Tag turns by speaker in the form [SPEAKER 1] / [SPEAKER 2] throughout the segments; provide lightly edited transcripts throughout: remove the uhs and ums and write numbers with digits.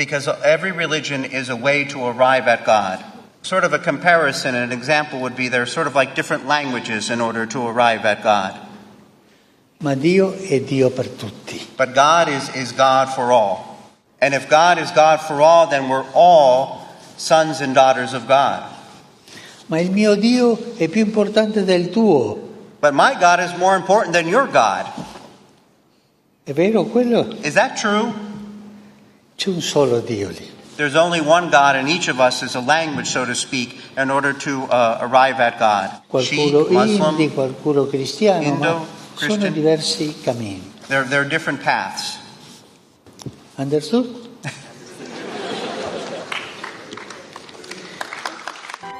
[SPEAKER 1] because every religion is a way to arrive at God. Sort of a comparison, an example would be they're sort of like different languages in order to arrive at God.
[SPEAKER 2] Ma Dio è Dio per tutti.
[SPEAKER 1] But God is God for all. And if God is God for all, then we're all sons and daughters of God.
[SPEAKER 2] Ma il mio Dio è più importante del tuo.
[SPEAKER 1] But my God is more important than your God.
[SPEAKER 2] È vero quello?
[SPEAKER 1] Is that true?
[SPEAKER 2] C'è un solo Dio lì.
[SPEAKER 1] There's only one God, and each of us is a language, so to speak, in order to arrive at God.
[SPEAKER 2] Qualcuno Hindi, qualcuno cristiano,
[SPEAKER 1] Indo,
[SPEAKER 2] ma sono
[SPEAKER 1] Christian.
[SPEAKER 2] diversi cammini.
[SPEAKER 1] There are different paths.
[SPEAKER 2] Understood?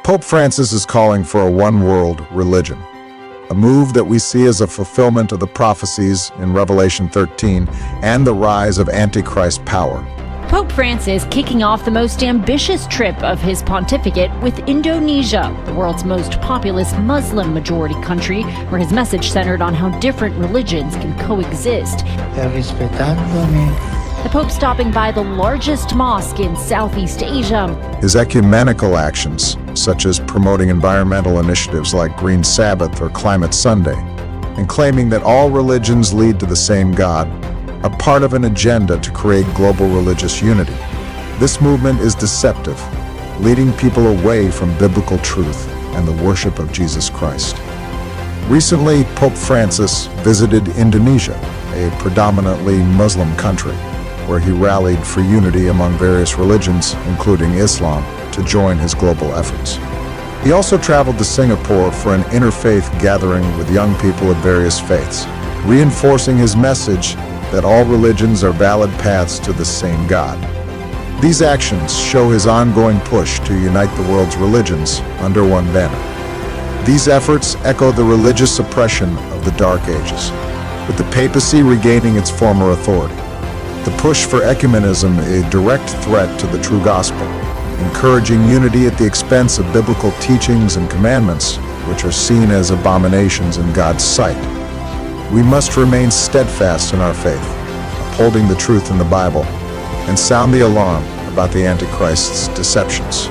[SPEAKER 3] Pope Francis is calling for a one-world religion, a move that we see as a fulfillment of the prophecies in Revelation 13 and the rise of Antichrist power.
[SPEAKER 4] Pope Francis kicking off the most ambitious trip of his pontificate with Indonesia, the world's most populous Muslim-majority country, where his message centered on how different religions can coexist. The Pope stopping by the largest mosque in Southeast Asia.
[SPEAKER 3] His ecumenical actions, such as promoting environmental initiatives like Green Sabbath or Climate Sunday, and claiming that all religions lead to the same God, are part of an agenda to create global religious unity. This movement is deceptive, leading people away from biblical truth and the worship of Jesus Christ. Recently, Pope Francis visited Indonesia, a predominantly Muslim country, where he rallied for unity among various religions, including Islam, to join his global efforts. He also traveled to Singapore for an interfaith gathering with young people of various faiths, reinforcing his message that all religions are valid paths to the same God. These actions show his ongoing push to unite the world's religions under one banner. These efforts echo the religious oppression of the Dark Ages, with the papacy regaining its former authority. The push for ecumenism is a direct threat to the true gospel, encouraging unity at the expense of biblical teachings and commandments, which are seen as abominations in God's sight. We must remain steadfast in our faith, upholding the truth in the Bible, and sound the alarm about the Antichrist's deceptions.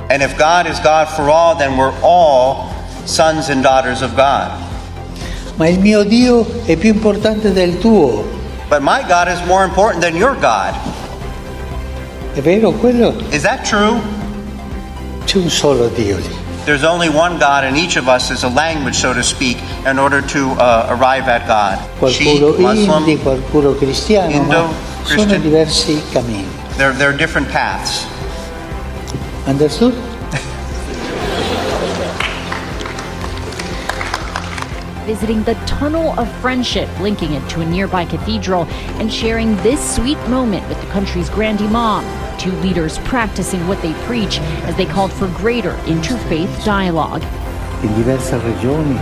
[SPEAKER 1] And if God is God for all, then we're all sons and daughters of God.
[SPEAKER 2] Ma il mio Dio è più importante del tuo.
[SPEAKER 1] But my God is more important than your God.
[SPEAKER 2] È vero quello?
[SPEAKER 1] Is that true?
[SPEAKER 2] C'è un solo Dio lì.
[SPEAKER 1] There's only one God, and each of us is a language, so to speak, in order to arrive at God.
[SPEAKER 2] Qualcuno Hindi, qualcuno cristiano,
[SPEAKER 1] Indo,
[SPEAKER 2] ma sono
[SPEAKER 1] Christian.
[SPEAKER 2] diversi cammini.
[SPEAKER 1] There are different paths.
[SPEAKER 2] Understood?
[SPEAKER 4] Visiting the Tunnel of Friendship, linking it to a nearby cathedral, and sharing this sweet moment with the country's Grand Imam. Two leaders practicing what they preach as they called for greater interfaith dialogue.
[SPEAKER 2] In diverse regioni.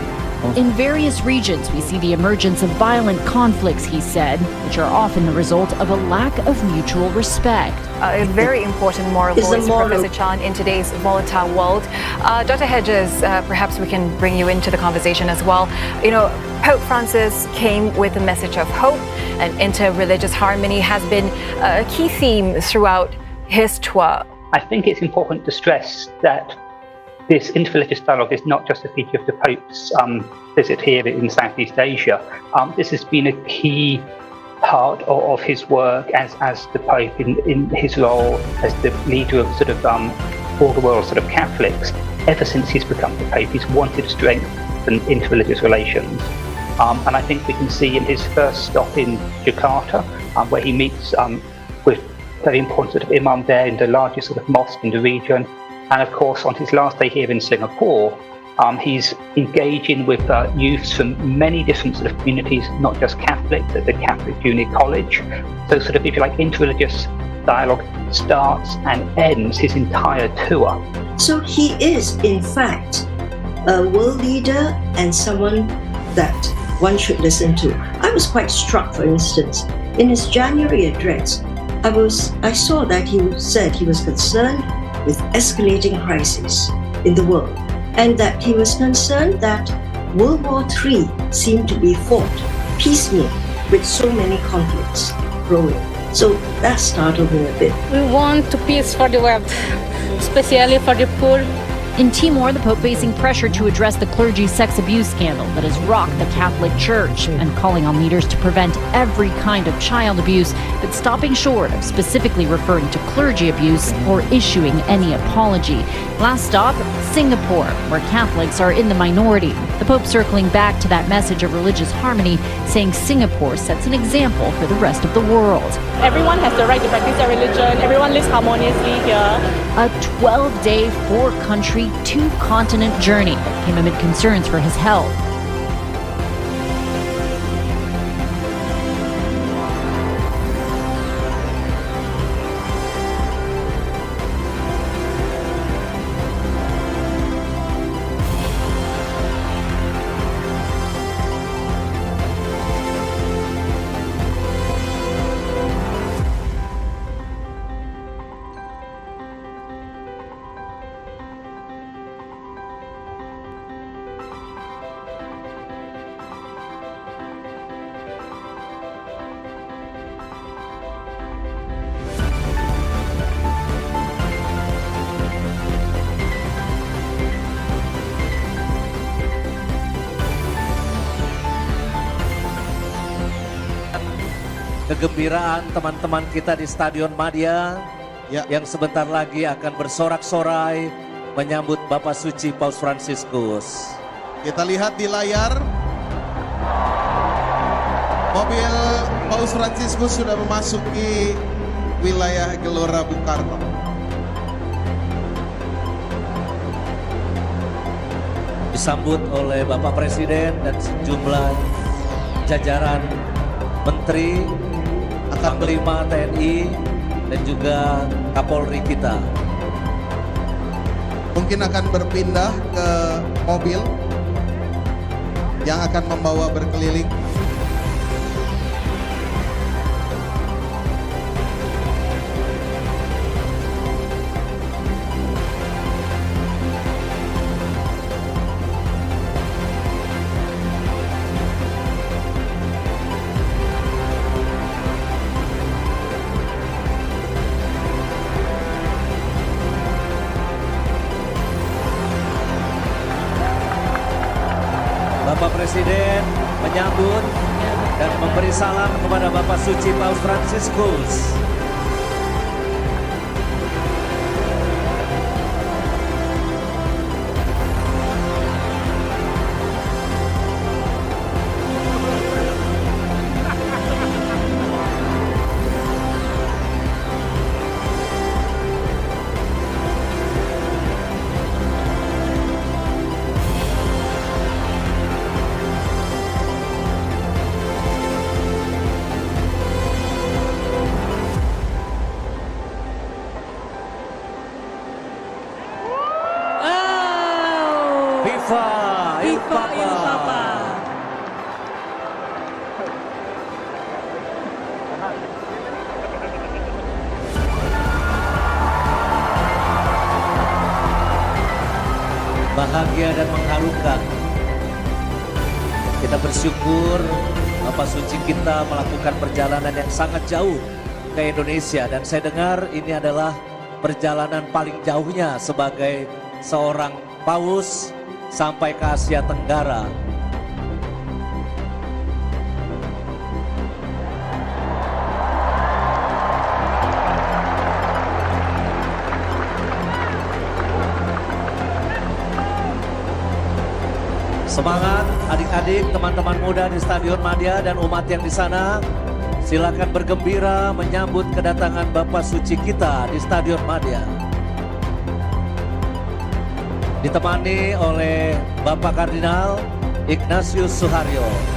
[SPEAKER 4] In various regions, we see the emergence of violent conflicts, he said, which are often the result of a lack of mutual respect.
[SPEAKER 5] A very important moral voice, Professor Chan, in today's volatile world. Dr. Hedges, perhaps we can bring you into the conversation as well. You know, Pope Francis came with a message of hope, and inter-religious harmony has been a key theme throughout his tour.
[SPEAKER 6] I think it's important to stress that this interreligious dialogue is not just a feature of the Pope's visit here in Southeast Asia. This has been a key part of his work as the Pope in his role as the leader of sort of all the world's sort of Catholics. Ever since he's become the Pope, he's wanted to strengthen interreligious relations. And I think we can see in his first stop in Jakarta, where he meets with very important sort of imam there in the largest sort of mosque in the region. And of course, on his last day here in Singapore, he's engaging with youths from many different sort of communities, not just Catholics, at the Catholic Junior College. So sort of, if you like, interreligious dialogue starts and ends his entire tour.
[SPEAKER 7] So he is, in fact, a world leader and someone that one should listen to. I was quite struck, for instance, in his January address, I saw that he said he was concerned with escalating crises in the world, and that he was concerned that World War III seemed to be fought piecemeal with so many conflicts growing. So that startled me a bit.
[SPEAKER 8] We want peace for the world, especially for the poor.
[SPEAKER 4] In Timor, the Pope facing pressure to address the clergy sex abuse scandal that has rocked the Catholic Church and calling on leaders to prevent every kind of child abuse, but stopping short of specifically referring to clergy abuse or issuing any apology. Last stop, Singapore, where Catholics are in the minority. The Pope circling back to that message of religious harmony, saying Singapore sets an example for the rest of the world.
[SPEAKER 8] Everyone has the right to practice their religion. Everyone lives harmoniously here.
[SPEAKER 4] A 12-day, 4-country, 2-continent journey that came amid concerns for his health.
[SPEAKER 9] Kegembiraan teman-teman kita di Stadion Madia yang sebentar lagi akan bersorak-sorai menyambut Bapak Suci Paus Fransiskus.
[SPEAKER 10] Kita lihat di layar, mobil Paus Fransiskus sudah memasuki wilayah Gelora Bung Karno.
[SPEAKER 9] Disambut oleh Bapak Presiden dan sejumlah jajaran Menteri, Panglima TNI, dan juga Kapolri kita.
[SPEAKER 10] Mungkin akan berpindah ke mobil yang akan membawa berkeliling.
[SPEAKER 9] Bapak Presiden menyambut dan memberi salam kepada Bapak Suci Paus Fransiskus. Bahagia dan mengharukan. Kita bersyukur Bapak Suci kita melakukan perjalanan yang sangat jauh ke Indonesia, dan saya dengar ini adalah perjalanan paling jauhnya sebagai seorang paus sampai ke Asia Tenggara. Semangat adik-adik, teman-teman muda di Stadion Madia dan umat yang di sana. Silakan bergembira menyambut kedatangan Bapa Suci kita di Stadion Madia. Ditemani oleh Bapak Kardinal Ignatius Suharyo.